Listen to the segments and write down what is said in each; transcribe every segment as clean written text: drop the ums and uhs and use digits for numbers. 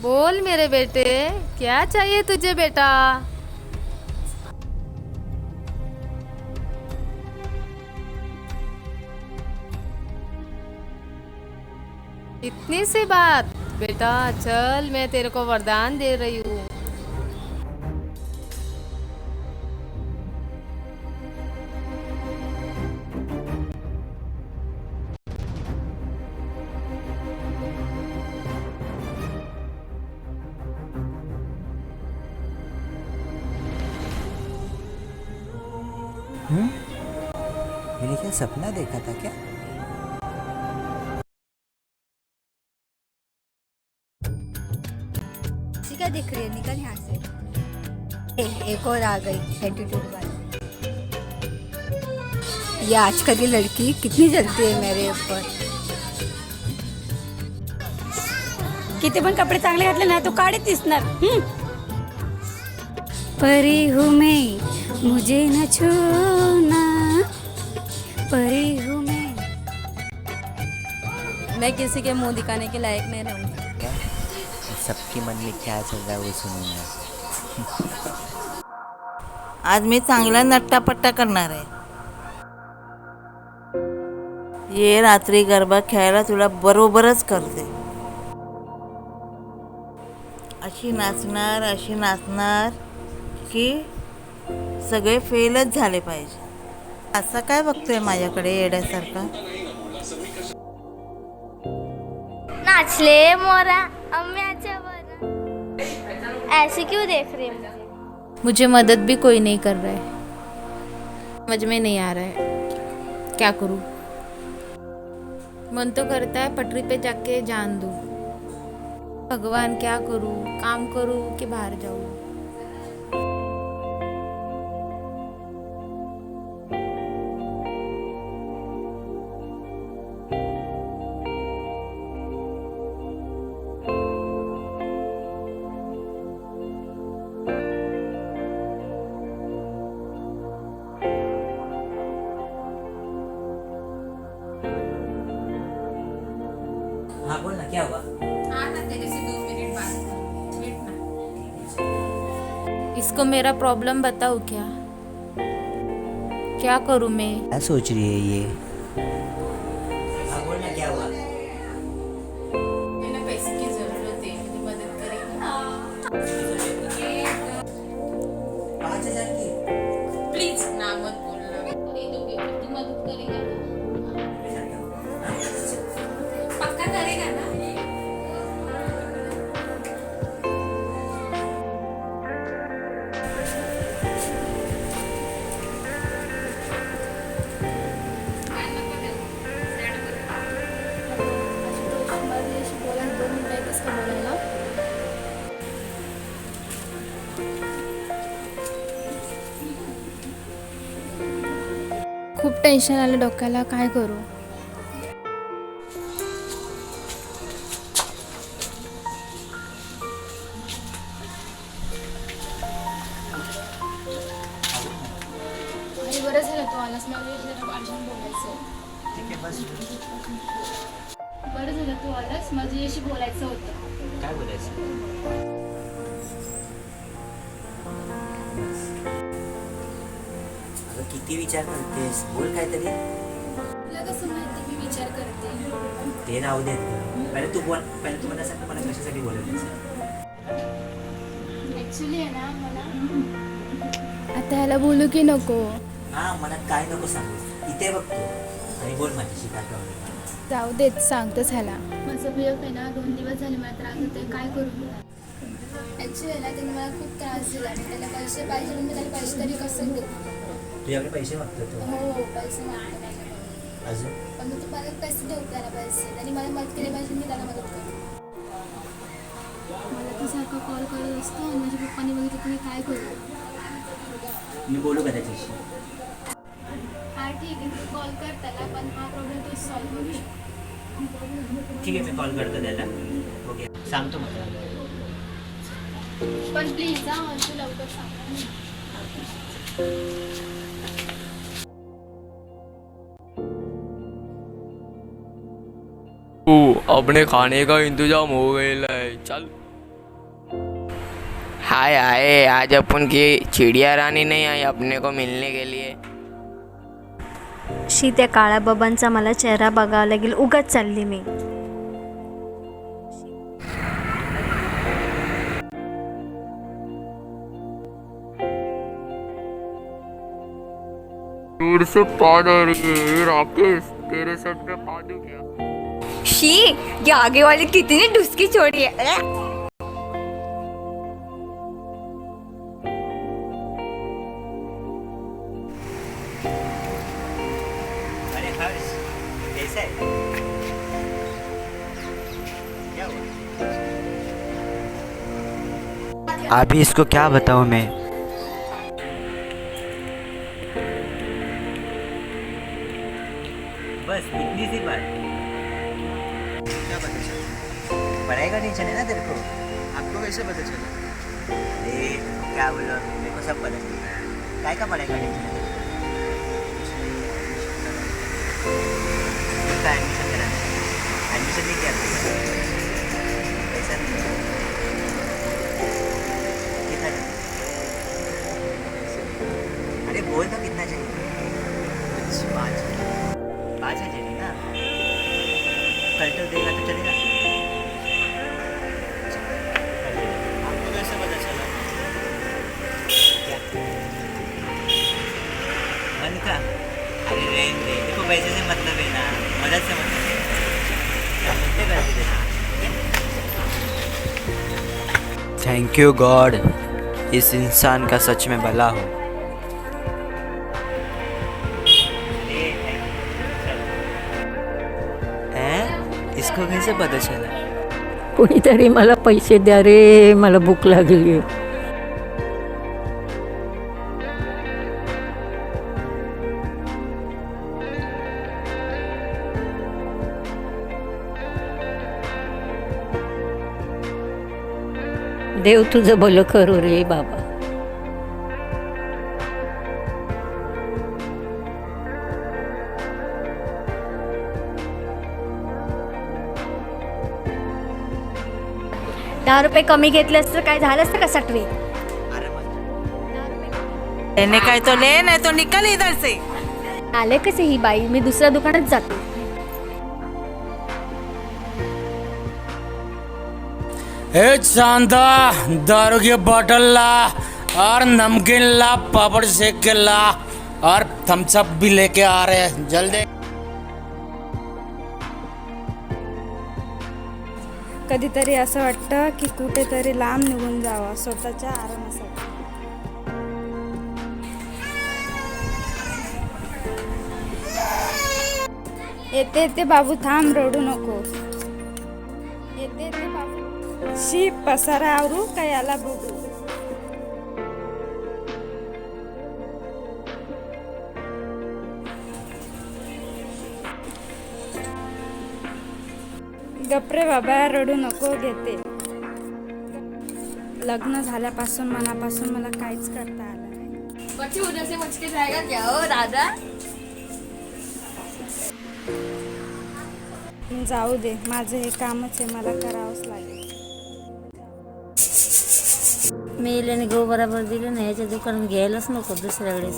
बोल मेरे बेटे, क्या चाहिए तुझे बेटा? इतनी सी बात? बेटा चल, मैं तेरे को वरदान दे रही हूँ। मैंने क्या सपना देखा था क्या? ऐसी क्या दिख रही है? निकल यहाँ से। एक और आ गई एटीट्यूड वाली। ये आजकल की लड़की कितनी जलती है मेरे ऊपर। किती पण कपडे चांगले घातले ना तो काढे दिसणार. परी हूँ मैं, मुझे न छूना, परी हूँ मैं किसी के मुंह दिखाने के लायक नहीं रहूँगी। क्या सबके मन में क्या चल रहा है वो सुनूंगा. आज मी चांगला नट्टापट्टा करणार आहे. ये रात्री गरबा खेळायला तुला बरोबरच करते. अशी नाचणार की सगळे फेलच झाले पाहिजे. असं काय बघतोय माझ्याकडे येड्यासारखा? नाचले मोरा अम्म्याच्या बरं, ऐसे क्यों देख रही है? मुझे मदद भी कोई नहीं कर रहा है, समझ में नहीं आ रहा है क्या करूँ। मन तो करता है पटरी पे जाके जान दूँ। भगवान क्या करूँ, काम करूँ कि बाहर जाऊँ। हाँ बोल ना, क्या हुआ? इसको मेरा प्रॉब्लम बताओ क्या? क्या करूँ मैं? क्या सोच रही है ये? हाँ बोल ना, क्या हुआ? पैसे की जरूरत है, मेरी मदद करेगी? 5,000 की. प्लीज ना मत बोलना, दे दोगे तो तू मदद करेगा ना? पक्का करेगा ना? खूप टेन्शन आलं डोक्याला, काय करू? बरं झालं तू आलास, मला जरा अर्जंट बोलायचं. ठीक आहे बस. बरं झालं तू आलास, माझं याशी बोलायचं होतं. काय बोलायचं? अगं किती विचार करतेस, बोल काहीतरी. तुला कसं माहिती मी विचार करते? ते राहू देत गं. पहिले तू बोल, पहिले तू मला सांग मला कशासाठी बोलायचं. ॲक्च्युली आहे ना, मला आता ह्याला बोलू की नको? हां मला काय नको सांगू, इथे बघतो आणि बोल माझ्याशी काय प्रॉब्लेम. जाऊ देत, सांगतोच ह्याला. माझं बिहेव आहे ना, 2 दिवस झाले मला त्रास होते, काय करू? ॲक्च्युली ना त्याने मला खूप त्रास दिला आणि त्याला पैसे पाहिजे म्हणून त्याला पैसे तरी कसं देऊ? तुझ्याकडे पैसे मागतो तो. हो, पैसे मागतो. अजून पण मग तू मला पैसे देऊ त्याला पैसे, त्यांनी मला मदत केली पाहिजे, मी त्याला मदत करू. मला तू सारखा कॉल करत असतो आणि माझ्या पप्पांनी बघितलं तुम्ही काय करू? मी बोलू का त्याच्याशी? हा ठीक आहे, तू कॉल कर त्याला, पण हा प्रॉब्लेम तू सॉल्व्ह करू शकतो. ठीक आहे मी कॉल करतो त्याला. ओके सांगतो मला. पण प्लीज जा, तू लवकर सांग. अपने खाने का इंतजाम हो गया है. चल हाय हाय, आज अपन की चिड़िया रानी नहीं आई अपने को मिलने के लिए. शी त्या काळ्या बाबांचा मला चेहरा बघावा लागेल, उगाच चालली मी. दूर से पा दे रही है राकेश, तेरे सर पे पा दूं क्या? शी, ये आगे वाली कितनी डुसकी छोड़ी है. अरे हर्ष, कैसा है? क्या हुआ? अभी इसको क्या बताऊं मैं. बस इतनी सी बात. क्या पता चला? पढ़ाई का टेंशन है ना तेरे को? आपको कैसे पता चला? अरे क्या बोलो, मेरे को सब पता चला. काय का पढ़ाई का टेंशन है? इसका एडमिशन कराना है. एडमिशन नहीं किया तुमने? पैसा नहीं है. कितना चाहिए? अरे बोल तो कितना चाहिए? 5 चाहिए ना. कल तो देगा तो चलेगा. आपको कैसे पता चला? क्या मन का? अरे रहने दे, देखो पैसे से मतलब है ना, मदद से मतलब है. क्या बोलते करते देना. थैंक यू गॉड, इस इंसान का सच में भला हो. इसको कैसे पता चला? कोणीतरी मला पैसे द्या रे, मला भूक लागली. देव तुझं भलं करू रे बाबा. ₹10 कमी घेतले असतं काय झालं असतं का सटवे. लेने का है तो ले, नहीं तो निकल इधर से. आले कसे ही बाई, मी दुसऱ्या दुकानात जाते. ए चांदा, दारू की बोतल ला और नमकीन ला, पापड़ सेक के ला और थम्स अप भी लेके आ रहे हैं जल्दी. कधीतरी असं वाटतं की कुठेतरी लांब निघून जावं स्वतःच्या आरामासाठी. येते बाबू, थांब, रडू नको. येते बाबू. शी, पसारा आवरू का याला बघू. गप्रे बाबा, रडू नको, घेते. लग्न झाल्यापासून मनापासून मला काहीच करता आलं नाही. बच्ची उधर से मुझके जाएगा क्या हो दादा? जाऊ दे, माझं हे कामच आहे, मला करावंच लागेल. मेल्याने गहू बरोबर दिले ना, याच्या दुकानात घ्यायलाच नको दुसऱ्या वेळेस.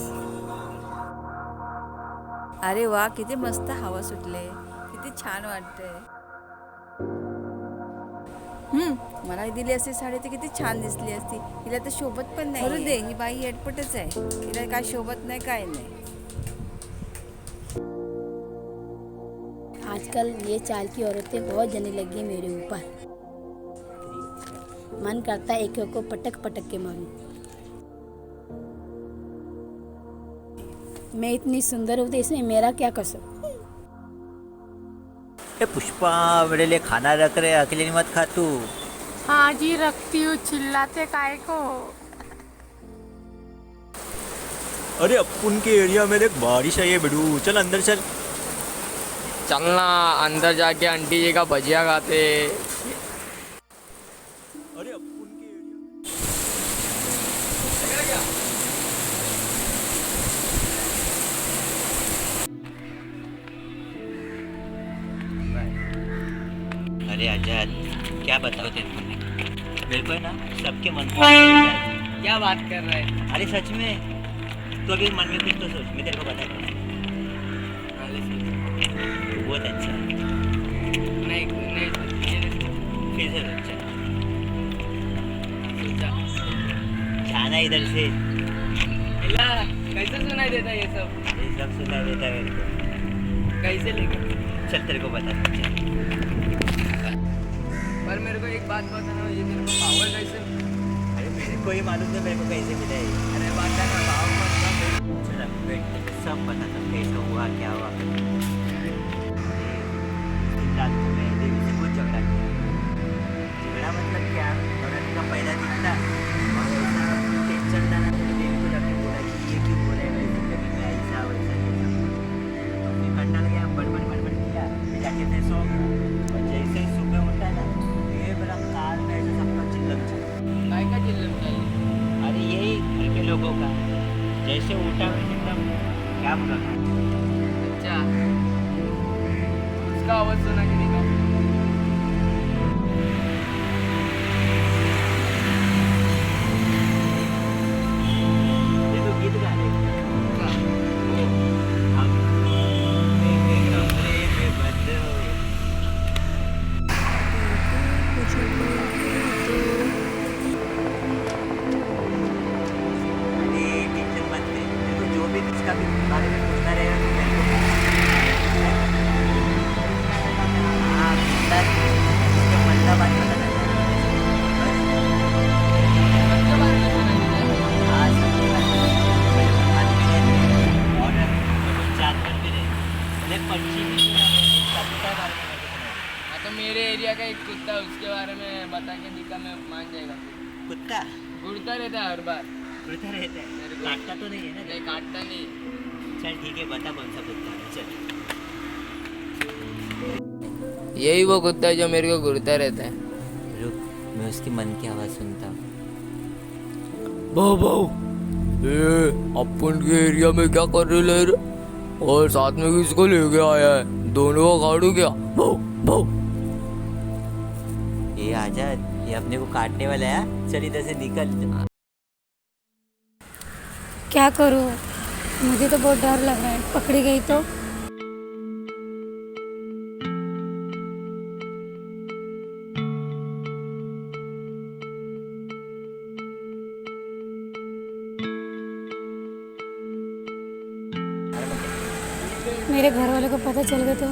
अरे वा, किती मस्त हवा सुटले, किती छान वाटते. मला दिली असती साडी तर किती छान दिसली असती. हिला तर शोभत पण नाही. बरं दे, ही बाई एटपटच आहे, हिला काय शोभत नाही, काय नाही. आजकल ये चाल की औरतें बहुत जने लगी है मेरे ऊपर. मन करता है एक को पटक पटक के मारूं. मैं इतनी सुंदर हूँ तो इसमें मेरा क्या कसर. ए पुष्पा, मेरे लिए खाना रख रहे, अकेले मत खा तू. हाँ जी रखती हूँ, चिल्लाते काय को. अरे अपन के एरिया में देख बारिश आई है बेडू, चल अंदर चल. चलना अंदर जाके आंटी जी का भजिया खाते. अरे अपन के एरिया. अरे आजाद, क्या बताओ तेरे को. मेरे को है ना सबके मन को क्या क्या बात कर रहा है? अरे सच में तो अभी मन में कुछ तो सोच, मैं तेरे को बता दूँ बहुत अच्छा है। नहीं नहीं फिर से अच्छा सोचा जाना इधर से, इला कैसे सुनाई देता है ये सब? ये सब सुनाई देता है मेरे को। कैसे लेके? चल तेरे को बता चल। पर मेरे को एक बात बताना, ये तेरे को पावर कैसे? अरे मेरे को ही मालूम नहीं मेरे को कैसे मिला है। अरे बात है ना, पावर मतलब चल बैठ सब बताता हूँ कैसा हुआ क्या हुआ। दिन रात को मैं देवी से बहुत झगड़ा किया। झगड़ा मतलब क्या, और उनका पहला दिखता और ऐसा टेंशन था ना, तो देवी को जाके बोला कि ये क्यों बोला है मेरी जिंदगी में ऐसा वैसा ऐसा। तो फिर कंटाल गया, बड़बड़ किया, फिर जाके मैं सो गया। और जैसे ही सुबह उठा ना, ये मेरा कार में ऐसा सबका चिल्लम चाहिए। काय का चिल्लम चाहिए? अरे यही घर के लोगों का, जैसे उठा मैं एकदम क्या बोला, अच्छा उसका आवाज सुना कि नहीं? ये तो गीत गा रहे हम मेरे कमरे में बंद हो। अरे टेंशन मत ले, तेरे को जो भी इसका भी बारे में पूछना रहेगा तो मेरे को हाँ बिंदास उसके मन का बात बताना हाँ सबके बात भी रहते और जानवर भी रहते, अरे पक्षी भी सबका बारे में मेरे को सुना। हाँ तो मेरे एरिया का एक कुत्ता, उसके बारे में बता के दिखा, मैं मान जाएगा। कुत्ता उड़ता रहता है हर बार। उड़ता रहता है, मेरे को काटता तो नहीं है ना? नहीं काटता नहीं। चल ठीक है, बता कौन सा कुत्ता है। चल यही वो कुत्ता है जो मेरे को घूरता रहता है। रुक, मैं उसकी मन की आवाज़ सुनता हूँ। भाऊ भाऊ, ये अपन के एरिया में क्या कर रहे ले रहे? और साथ में किसको लेके आया है? दोनों को काटू क्या? भाऊ भाऊ, ये आजाद, ये अपने को काटने वाला है। चल इधर से निकल। क्या करूँ, मुझे तो बहुत डर लग रहा है, पकड़ी गई तो। मेरे घर वालों को पता चल गया तो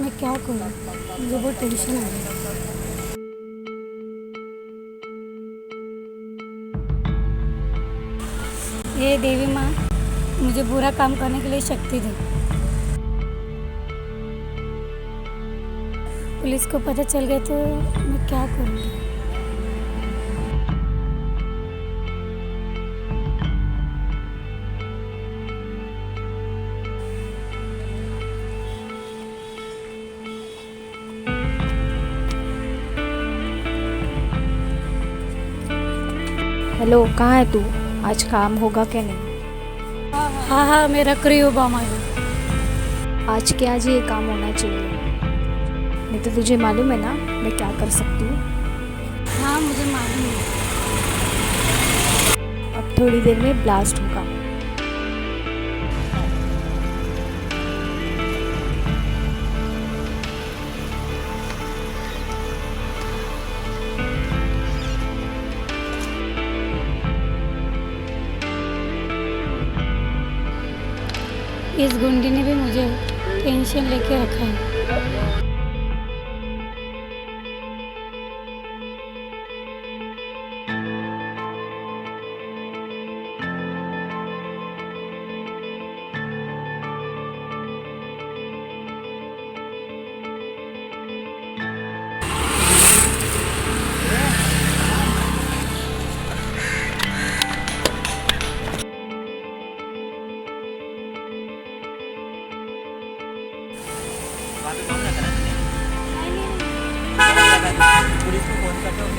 मैं क्या करूँ, मुझे बहुत टेंशन आ रही है। हे देवी माँ, मुझे बुरा काम करने के लिए शक्ति दे। पुलिस को पता चल गया तो मैं क्या करूँगी? हेलो, कहाँ है तू? आज काम होगा क्या नहीं? हाँ हाँ, मैं रख रही हूँ बामा जी। आज के आज ये काम होना चाहिए, नहीं तो तुझे मालूम है ना मैं क्या कर सकती हूँ? हाँ मुझे मालूम है। अब थोड़ी देर में ब्लास्ट होगा। इस गुंडी ने भी मुझे टेंशन लेके रखा है। वहाँ पे कौन सा करा तूने? पुलिस को फोन करता हूँ।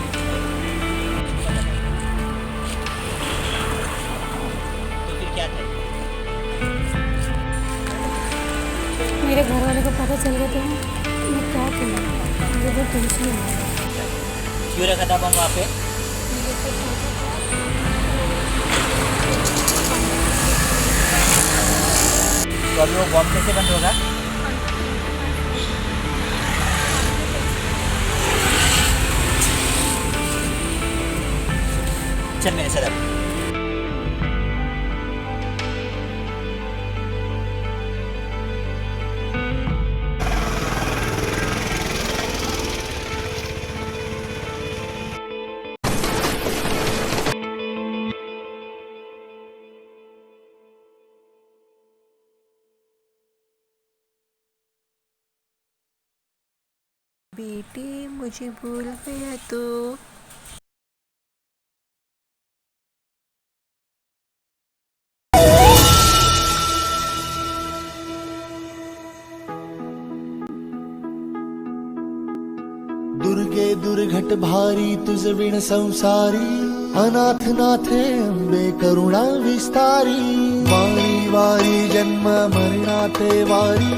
तो फिर क्या था? मेरे घर वाले को पता चल गया तो मैं क्या करूँ, मुझे बहुत टेंशन है। क्यों रखा था बम वहाँ पे? तो अभी वो बॉम्ब कैसे बंद होगा? चल मेरे साथ अब। बेटी मुझे भूल गया तो दुर्गे दुर्घट भारी तुझ विण संसारी अनाथ नाथे अंबे करुणा विस्तारी वारी वारी जन्म मरणाते वारी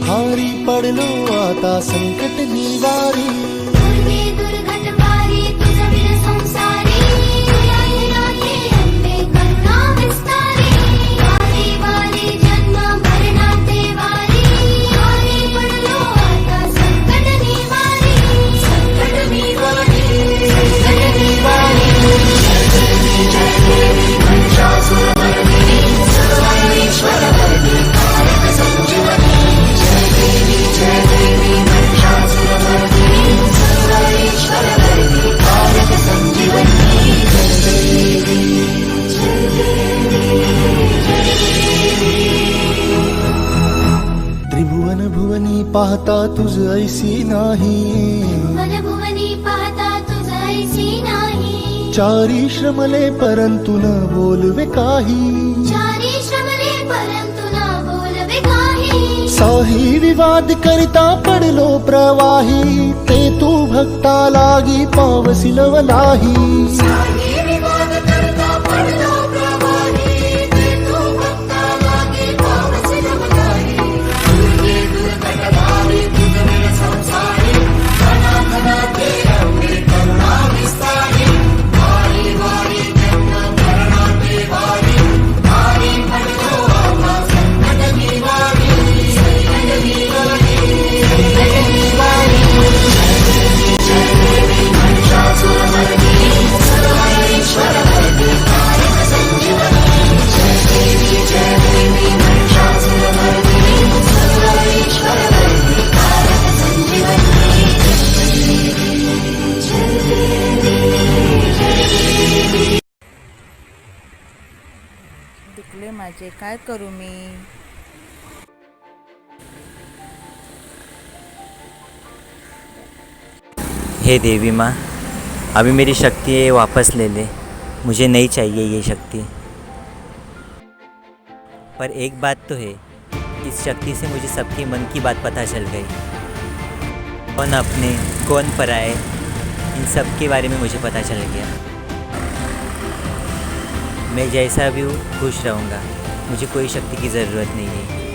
हारी पडलो आता संकट निवारी दुर्गे दुर्घट भारी तुझ विण संसारी अनाथे अंबे करुणा विस्तारी वारी वारी जन्म मरणाते वारी हारी पडलो आता संकट निवारी संकट निवारी संकट निवारी जय देवी महिषासुरमर्दिनी सर्वेश्वरमर्दिनी कारक संजीवनी जय देवी महिषासुरमर्दिनी सर्वेश्वरमर्दिनी कारक संजीवनी जय देवी त्रिभुवन भुवनी पाहता तुझ ऐसी नाही मन भुवनी पाहता तुझ ऐसी नाही चारी श्रमले परंतु न बोलवे काही चारी श्रमले परंतु न बोलवे काही साही विवाद करिता पडलो प्रवाही ते तू भक्ता लागी पावसी लवलाही साही विवाद करता पडलो प्रवाही ते तू भक्ता लागी पावसी लवलाही दुर्गे दुर्घट भारी तुझ विण संसारी अनाथ नाथे अंबे करुणा विस्तारी वारी वारी जन्म मरणाते वारी हारी पडलो आता संकट निवारी संकट निवारी संकट निवारी जय देवी महिषासुरमर्दिनी सर्वेश्वरमर्दिनी कारक संजीवनी जय देवी महिषासुरमर्दिनी सर्वेश्वरमर्दिनी कारक संजीवनी दुखले माझे, काय करू मी? हे देवी माँ, अभी मेरी शक्ति है वापस ले ले, मुझे नहीं चाहिए ये शक्ति। पर एक बात तो है, इस शक्ति से मुझे सबके मन की बात पता चल गई। कौन अपने कौन पराए, इन सब के बारे में मुझे पता चल गया। मैं जैसा भी हूँ खुश रहूँगा, मुझे कोई शक्ति की ज़रूरत नहीं है।